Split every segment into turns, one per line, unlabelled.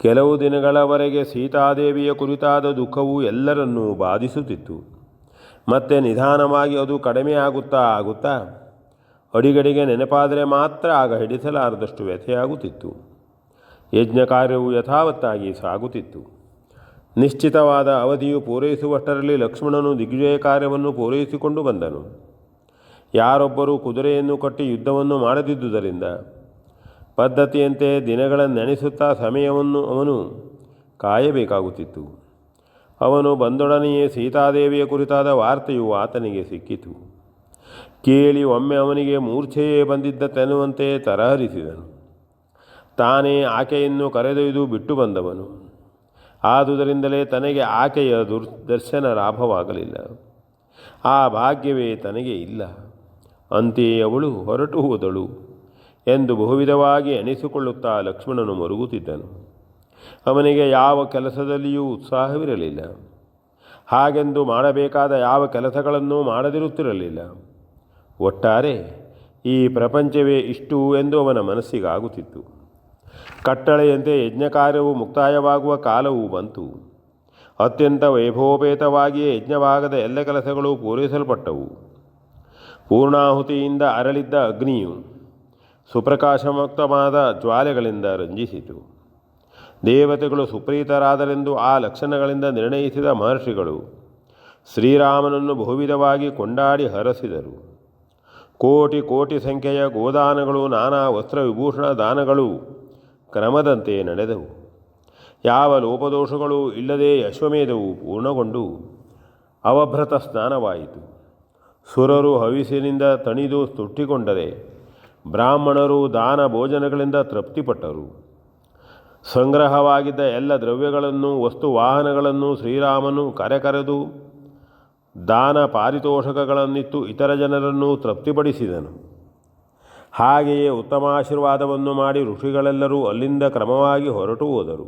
ಕೆಲವು ದಿನಗಳವರೆಗೆ ಸೀತಾದೇವಿಯ ಕುರಿತಾದ ದುಃಖವು ಎಲ್ಲರನ್ನೂ ಬಾಧಿಸುತ್ತಿತ್ತು. ಮತ್ತೆ ನಿಧಾನವಾಗಿ ಅದು ಕಡಿಮೆ ಆಗುತ್ತಾ ಅಡಿಗಡಿಗೆ ನೆನಪಾದರೆ ಮಾತ್ರ ಆಗ ಹಿಡಿಸಲಾರದಷ್ಟು ವ್ಯಥೆಯಾಗುತ್ತಿತ್ತು. ಯಜ್ಞ ಕಾರ್ಯವು ಯಥಾವತ್ತಾಗಿ ಸಾಗುತ್ತಿತ್ತು. ನಿಶ್ಚಿತವಾದ ಅವಧಿಯು ಪೂರೈಸುವಷ್ಟರಲ್ಲಿ ಲಕ್ಷ್ಮಣನು ದಿಗ್ವಿಜಯ ಕಾರ್ಯವನ್ನು ಪೂರೈಸಿಕೊಂಡು ಬಂದನು. ಯಾರೊಬ್ಬರೂ ಕುದುರೆಯನ್ನು ಕಟ್ಟಿ ಯುದ್ಧವನ್ನು ಮಾಡದಿದ್ದುದರಿಂದ ಪದ್ಧತಿಯಂತೆ ದಿನಗಳನ್ನೆಣಿಸುತ್ತಾ ಸಮಯವನ್ನು ಅವನು ಕಾಯಬೇಕಾಗುತ್ತಿತ್ತು. ಅವನು ಬಂದೊಡನೆಯೇ ಸೀತಾದೇವಿಯ ಕುರಿತಾದ ವಾರ್ತೆಯು ಆತನಿಗೆ ಸಿಕ್ಕಿತು. ಕೇಳಿ ಒಮ್ಮೆ ಅವನಿಗೆ ಮೂರ್ಛೆಯೇ ಬಂದಿದ್ದತೆನ್ನುವಂತೆ ತರಹರಿಸಿದನು. ತಾನೇ ಆಕೆಯನ್ನು ಕರೆದೊಯ್ದು ಬಿಟ್ಟು ಬಂದವನು. ಆದುದರಿಂದಲೇ ತನಗೆ ಆಕೆಯ ದರ್ಶನ ಲಾಭವಾಗಲಿಲ್ಲ. ಆ ಭಾಗ್ಯವೇ ತನಗೆ ಇಲ್ಲ. ಅಂತೆಯೇ ಅವಳು ಹೊರಟು ಹೋದಳು ಎಂದು ಬಹುವಿಧವಾಗಿ ಎಣಿಸಿಕೊಳ್ಳುತ್ತಾ ಲಕ್ಷ್ಮಣನು ಮರುಗುತ್ತಿದ್ದನು. ಅವನಿಗೆ ಯಾವ ಕೆಲಸದಲ್ಲಿಯೂ ಉತ್ಸಾಹವಿರಲಿಲ್ಲ. ಹಾಗೆಂದು ಮಾಡಬೇಕಾದ ಯಾವ ಕೆಲಸಗಳನ್ನೂ ಮಾಡದಿರುತ್ತಿರಲಿಲ್ಲ. ಒಟ್ಟಾರೆ ಈ ಪ್ರಪಂಚವೇ ಇಷ್ಟು ಎಂದು ಅವನ ಮನಸ್ಸಿಗಾಗುತ್ತಿತ್ತು. ಕಟ್ಟಳೆಯಂತೆ ಯಜ್ಞಕಾರ್ಯವು ಮುಕ್ತಾಯವಾಗುವ ಕಾಲವೂ ಬಂತು. ಅತ್ಯಂತ ವೈಭವೋಪೇತವಾಗಿಯೇ ಯಜ್ಞವಾಗದ ಎಲ್ಲ ಕೆಲಸಗಳು ಪೂರೈಸಲ್ಪಟ್ಟವು. ಪೂರ್ಣಾಹುತಿಯಿಂದ ಅರಳಿದ್ದ ಅಗ್ನಿಯು ಸುಪ್ರಕಾಶಮುಕ್ತವಾದ ಜ್ವಾಲೆಗಳಿಂದ ರಂಜಿಸಿತು. ದೇವತೆಗಳು ಸುಪ್ರೀತರಾದರೆಂದು ಆ ಲಕ್ಷಣಗಳಿಂದ ನಿರ್ಣಯಿಸಿದ ಮಹರ್ಷಿಗಳು ಶ್ರೀರಾಮನನ್ನು ಬಹುವಿಧವಾಗಿ ಕೊಂಡಾಡಿ ಹರಸಿದರು. ಕೋಟಿ ಕೋಟಿ ಸಂಖ್ಯೆಯ ಗೋದಾನಗಳು, ನಾನಾ ವಸ್ತ್ರವಿಭೂಷಣ ದಾನಗಳು ಕ್ರಮದಂತೆ ನಡೆದವು. ಯಾವ ಲೋಪದೋಷಗಳೂ ಇಲ್ಲದೆ ಅಶ್ವಮೇಧವು ಪೂರ್ಣಗೊಂಡು ಅವಭೃತ ಸ್ನಾನವಾಯಿತು. ಸುರರು ಹವಿಸಿನಿಂದ ತಣಿದು ತುಟ್ಟಿಕೊಂಡರೆ ಬ್ರಾಹ್ಮಣರು ದಾನ ಭೋಜನಗಳಿಂದ ತೃಪ್ತಿಪಟ್ಟರು. ಸಂಗ್ರಹವಾಗಿದ್ದ ಎಲ್ಲ ದ್ರವ್ಯಗಳನ್ನು, ವಸ್ತು ವಾಹನಗಳನ್ನು ಶ್ರೀರಾಮನು ಕರೆದು ದಾನ ಪಾರಿತೋಷಕಗಳನ್ನಿತ್ತು ಇತರ ಜನರನ್ನು ತೃಪ್ತಿಪಡಿಸಿದನು. ಹಾಗೆಯೇ ಉತ್ತಮಾಶೀರ್ವಾದವನ್ನು ಮಾಡಿ ಋಷಿಗಳೆಲ್ಲರೂ ಅಲ್ಲಿಂದ ಕ್ರಮವಾಗಿ ಹೊರಟು ಹೋದರು.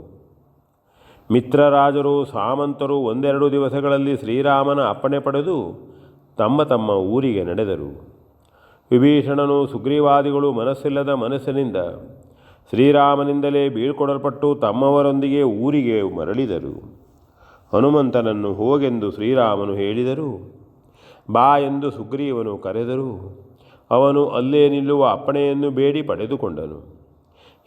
ಮಿತ್ರರಾಜರು, ಸಾಮಂತರು ಒಂದೆರಡು ದಿವಸಗಳಲ್ಲಿ ಶ್ರೀರಾಮನ ಅಪ್ಪಣೆ ಪಡೆದು ತಮ್ಮ ತಮ್ಮ ಊರಿಗೆ ನಡೆದರು. ವಿಭೀಷಣನು, ಸುಗ್ರೀವಾದಿಗಳು ಮನಸ್ಸಿಲ್ಲದ ಮನಸ್ಸಿನಿಂದ ಶ್ರೀರಾಮನಿಂದಲೇ ಬೀಳ್ಕೊಡಲ್ಪಟ್ಟು ತಮ್ಮವರೊಂದಿಗೆ ಊರಿಗೆ ಮರಳಿದರು. ಹನುಮಂತನನ್ನು ಹೋಗೆಂದು ಶ್ರೀರಾಮನು ಹೇಳಿದರು. ಬಾ ಎಂದು ಸುಗ್ರೀವನು ಕರೆದರು. ಅವನು ಅಲ್ಲೇ ನಿಲ್ಲುವ ಅಪ್ಪಣೆಯನ್ನು ಬೇಡಿ ಪಡೆದುಕೊಂಡನು.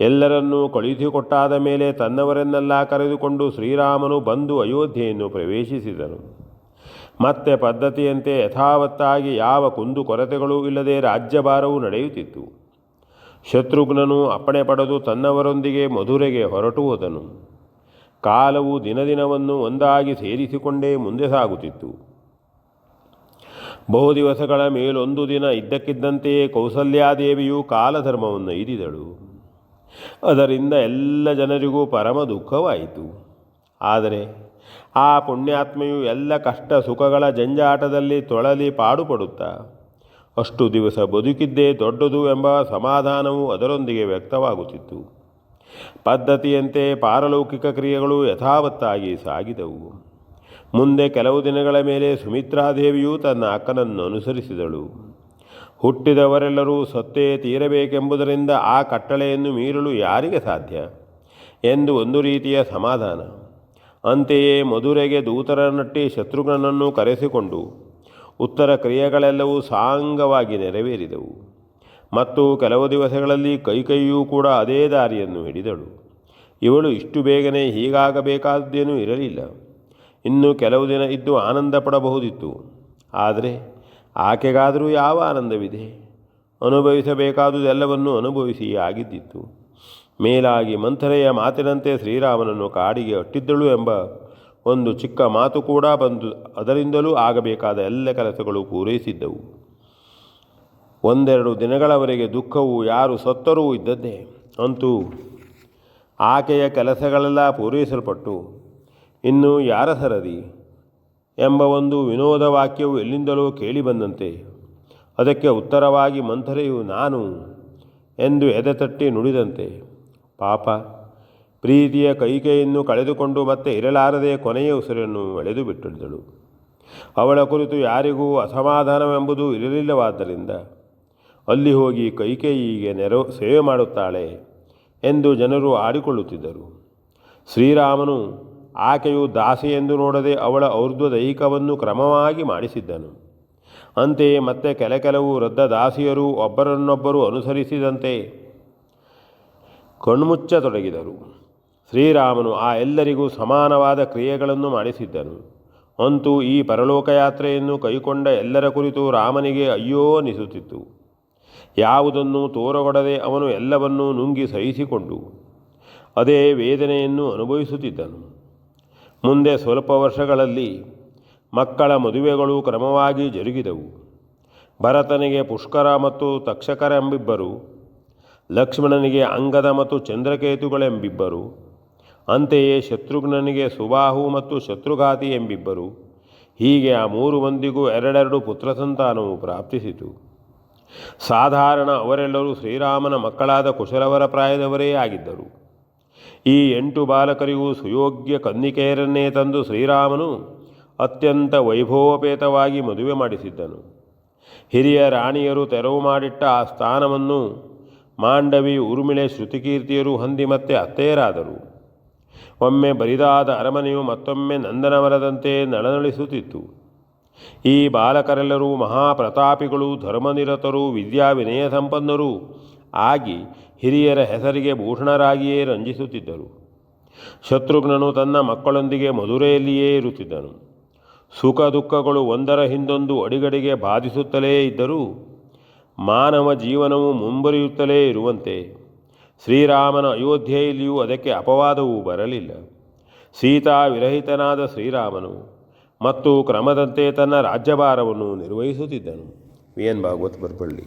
ಎಲ್ಲರನ್ನೂ ಕಳುಹಿಸಿಕೊಟ್ಟಾದ ಮೇಲೆ ತನ್ನವರನ್ನೆಲ್ಲ ಕರೆದುಕೊಂಡು ಶ್ರೀರಾಮನು ಬಂದು ಅಯೋಧ್ಯೆಯನ್ನು ಪ್ರವೇಶಿಸಿದನು. ಮತ್ತೆ ಪದ್ಧತಿಯಂತೆ ಯಥಾವತ್ತಾಗಿ ಯಾವ ಕುಂದುಕೊರತೆಗಳೂ ಇಲ್ಲದೆ ರಾಜ್ಯಭಾರವು ನಡೆಯುತ್ತಿತ್ತು. ಶತ್ರುಘ್ನನು ಅಪ್ಪಣೆ ಪಡೆದು ತನ್ನವರೊಂದಿಗೆ ಮಧುರೆಗೆ ಹೊರಟು ಹೋದನು. ಕಾಲವು ದಿನದಿನವನ್ನು ಒಂದಾಗಿ ಸೇರಿಸಿಕೊಂಡೇ ಮುಂದೆ ಸಾಗುತ್ತಿತ್ತು. ಬಹುದಿವಸಗಳ ಮೇಲೊಂದು ದಿನ ಇದ್ದಕ್ಕಿದ್ದಂತೆಯೇ ಕೌಸಲ್ಯಾದೇವಿಯು ಕಾಲಧರ್ಮವನ್ನು ಇರಿದಳು. ಅದರಿಂದ ಎಲ್ಲ ಜನರಿಗೂ ಪರಮ ದುಃಖವಾಯಿತು. ಆದರೆ ಆ ಪುಣ್ಯಾತ್ಮೆಯು ಎಲ್ಲ ಕಷ್ಟ ಸುಖಗಳ ಜಂಜಾಟದಲ್ಲಿ ತೊಳಲಿ ಪಾಡುಪಡುತ್ತಾ ಅಷ್ಟು ದಿವಸ ಬದುಕಿದ್ದೇ ದೊಡ್ಡದು ಎಂಬ ಸಮಾಧಾನವು ಅದರೊಂದಿಗೆ ವ್ಯಕ್ತವಾಗುತ್ತಿತ್ತು. ಪದ್ಧತಿಯಂತೆ ಪಾರಲೌಕಿಕ ಕ್ರಿಯೆಗಳು ಯಥಾವತ್ತಾಗಿ ಸಾಗಿದವು. ಮುಂದೆ ಕೆಲವು ದಿನಗಳ ಮೇಲೆ ಸುಮಿತ್ರಾದೇವಿಯು ತನ್ನ ಅಕ್ಕನನ್ನು ಅನುಸರಿಸಿದಳು. ಹುಟ್ಟಿದವರೆಲ್ಲರೂ ಸತ್ತೇ ತೀರಬೇಕೆಂಬುದರಿಂದ ಆ ಕಟ್ಟಳೆಯನ್ನು ಮೀರಲು ಯಾರಿಗೆ ಸಾಧ್ಯ ಎಂದು ಒಂದು ರೀತಿಯ ಸಮಾಧಾನ. ಅಂತೆಯೇ ಮಧುರೆಗೆ ದೂತರನ್ನಟ್ಟಿ ಶತ್ರುಘ್ನನನ್ನು ಕರೆಸಿಕೊಂಡು ಉತ್ತರ ಕ್ರಿಯೆಗಳೆಲ್ಲವೂ ಸಾಂಗವಾಗಿ ನೆರವೇರಿದವು. ಮತ್ತು ಕೆಲವು ದಿವಸಗಳಲ್ಲಿ ಕೈಕೈಯೂ ಕೂಡ ಅದೇ ದಾರಿಯನ್ನು ಹಿಡಿದಳು. ಇವಳು ಇಷ್ಟು ಬೇಗನೆ ಹೀಗಾಗಬೇಕಾದ್ದೇನೂ ಇರಲಿಲ್ಲ. ಇನ್ನು ಕೆಲವು ದಿನ ಇದ್ದು ಆನಂದ ಪಡಬಹುದಿತ್ತು. ಆದರೆ ಆಕೆಗಾದರೂ ಯಾವ ಆನಂದವಿದೆ? ಅನುಭವಿಸಬೇಕಾದುದೆಲ್ಲವನ್ನು ಅನುಭವಿಸಿ ಆಗಿದ್ದಿತ್ತು. ಮೇಲಾಗಿ ಮಂಥರೆಯ ಮಾತಿನಂತೆ ಶ್ರೀರಾಮನನ್ನು ಕಾಡಿಗೆ ಅಟ್ಟಿದ್ದಳು ಎಂಬ ಒಂದು ಚಿಕ್ಕ ಮಾತು ಕೂಡ ಬಂದು ಅದರಿಂದಲೂ ಆಗಬೇಕಾದ ಎಲ್ಲ ಕೆಲಸಗಳು ಪೂರೈಸಿದ್ದವು. ಒಂದೆರಡು ದಿನಗಳವರೆಗೆ ದುಃಖವು ಯಾರು ಸತ್ತರೂ ಇದ್ದದ್ದೇ. ಅಂತೂ ಆಕೆಯ ಕೆಲಸಗಳೆಲ್ಲ ಪೂರೈಸಲ್ಪಟ್ಟು ಇನ್ನು ಯಾರ ಸರದಿ ಎಂಬ ಒಂದು ವಿನೋದ ವಾಕ್ಯವು ಎಲ್ಲಿಂದಲೋ ಕೇಳಿಬಂದಂತೆ ಅದಕ್ಕೆ ಉತ್ತರವಾಗಿ ಮಂಥರೆಯು ನಾನು ಎಂದು ಎದೆತಟ್ಟಿ ನುಡಿದಂತೆ, ಪಾಪ, ಪ್ರೀತಿಯ ಕೈಕೆಯನ್ನು ಕಳೆದುಕೊಂಡು ಮತ್ತೆ ಇರಲಾರದೆ ಕೊನೆಯ ಉಸಿರನ್ನು ಎಳೆದು ಬಿಟ್ಟಿದ್ದಳು. ಅವಳ ಕುರಿತು ಯಾರಿಗೂ ಅಸಮಾಧಾನವೆಂಬುದು ಇರಲಿಲ್ಲವಾದ್ದರಿಂದ ಅಲ್ಲಿ ಹೋಗಿ ಕೈಕೇಯಿಗೆ ಸೇವೆ ಮಾಡುತ್ತಾಳೆ ಎಂದು ಜನರು ಆಡಿಕೊಳ್ಳುತ್ತಿದ್ದರು. ಶ್ರೀರಾಮನು ಆಕೆಯು ದಾಸಿಯೆಂದು ನೋಡದೆ ಅವಳ ಔರ್ಧ್ವದೈಹಿಕವನ್ನು ಕ್ರಮವಾಗಿ ಮಾಡಿಸಿದ್ದನು. ಅಂತೆಯೇ ಮತ್ತೆ ಕೆಲವು ವೃದ್ಧ ದಾಸಿಯರು ಒಬ್ಬರನ್ನೊಬ್ಬರು ಅನುಸರಿಸಿದಂತೆ ಕಣ್ಮುಚ್ಚತೊಡಗಿದರು. ಶ್ರೀರಾಮನು ಆ ಎಲ್ಲರಿಗೂ ಸಮಾನವಾದ ಕ್ರಿಯೆಗಳನ್ನು ಮಾಡಿಸಿದ್ದನು. ಅಂತೂ ಈ ಪರಲೋಕಯಾತ್ರೆಯನ್ನು ಕೈಕೊಂಡ ಎಲ್ಲರ ಕುರಿತು ರಾಮನಿಗೆ ಅಯ್ಯೋ ಅನಿಸುತ್ತಿತ್ತು. ಯಾವುದನ್ನು ತೋರಗೊಡದೆ ಅವನು ಎಲ್ಲವನ್ನೂ ನುಂಗಿ ಸಹಿಸಿಕೊಂಡು ಅದೇ ವೇದನೆಯನ್ನು ಅನುಭವಿಸುತ್ತಿದ್ದನು. ಮುಂದೆ ಸ್ವಲ್ಪ ವರ್ಷಗಳಲ್ಲಿ ಮಕ್ಕಳ ಮದುವೆಗಳು ಕ್ರಮವಾಗಿ ಜರುಗಿದವು. ಭರತನಿಗೆ ಪುಷ್ಕರ ಮತ್ತು ತಕ್ಷಕರೆಂಬಿಬ್ಬರು, ಲಕ್ಷ್ಮಣನಿಗೆ ಅಂಗದ ಮತ್ತು ಚಂದ್ರಕೇತುಗಳೆಂಬಿಬ್ಬರು, ಅಂತೆಯೇ ಶತ್ರುಘ್ನನಿಗೆ ಸುಬಾಹು ಮತ್ತು ಶತ್ರುಘಾತಿ ಎಂಬಿಬ್ಬರು. ಹೀಗೆ ಆ 3 ಮಂದಿಗೂ ಎರಡೆರಡು ಪುತ್ರ ಸಂತಾನವು ಪ್ರಾಪ್ತಿಸಿತು. ಸಾಧಾರಣ ಅವರೆಲ್ಲರೂ ಶ್ರೀರಾಮನ ಮಕ್ಕಳಾದ ಕುಶಲವರ ಪ್ರಾಯದವರೇ ಆಗಿದ್ದರು. ಈ 8 ಬಾಲಕರಿಗೂ ಸುಯೋಗ್ಯ ಕನ್ನಿಕೆಯರನ್ನೇ ತಂದು ಶ್ರೀರಾಮನು ಅತ್ಯಂತ ವೈಭವೋಪೇತವಾಗಿ ಮದುವೆ ಮಾಡಿಸಿದ್ದನು. ಹಿರಿಯ ರಾಣಿಯರು ತೆರವು ಮಾಡಿಟ್ಟ ಆ ಸ್ಥಾನವನ್ನು ಮಾಂಡವಿ, ಊರ್ಮಿಳೆ, ಶ್ರುತಿಕೀರ್ತಿಯರು ಹೊಂದಿ ಮತ್ತೆ ಅತ್ತೆಯರಾದರು. ಒಮ್ಮೆ ಬರಿದಾದ ಅರಮನೆಯು ಮತ್ತೊಮ್ಮೆ ನಂದನವನದಂತೆ ನಳನಳಿಸುತ್ತಿತ್ತು. ಈ ಬಾಲಕರೆಲ್ಲರೂ ಮಹಾಪ್ರತಾಪಿಗಳು, ಧರ್ಮನಿರತರು, ವಿದ್ಯಾವಿನಯ ಸಂಪನ್ನರೂ ಆಗಿ ಹಿರಿಯರ ಹೆಸರಿಗೆ ಭೂಷಣರಾಗಿಯೇ ರಂಜಿಸುತ್ತಿದ್ದರು. ಶತ್ರುಘ್ನನು ತನ್ನ ಮಕ್ಕಳೊಂದಿಗೆ ಮಧುರೆಯಲ್ಲಿಯೇ ಇರುತ್ತಿದ್ದನು. ಸುಖ ದುಃಖಗಳು ಒಂದರ ಹಿಂದೊಂದು ಅಡಿಗಡಿಗೆ ಬಾಧಿಸುತ್ತಲೇ ಇದ್ದರೂ ಮಾನವ ಜೀವನವು ಮುಂಬರಿಯುತ್ತಲೇ ಇರುವಂತೆ ಶ್ರೀರಾಮನ ಅಯೋಧ್ಯೆಯಲ್ಲಿಯೂ ಅದಕ್ಕೆ ಅಪವಾದವೂ ಬರಲಿಲ್ಲ. ಸೀತಾ ವಿರಹಿತನಾದ ಶ್ರೀರಾಮನು ಮತ್ತು ಕ್ರಮದಂತೆ ತನ್ನ ರಾಜ್ಯಭಾರವನ್ನು ನಿರ್ವಹಿಸುತ್ತಿದ್ದನು. V N Bhagwat ಬರ್ಪಳ್ಳಿ.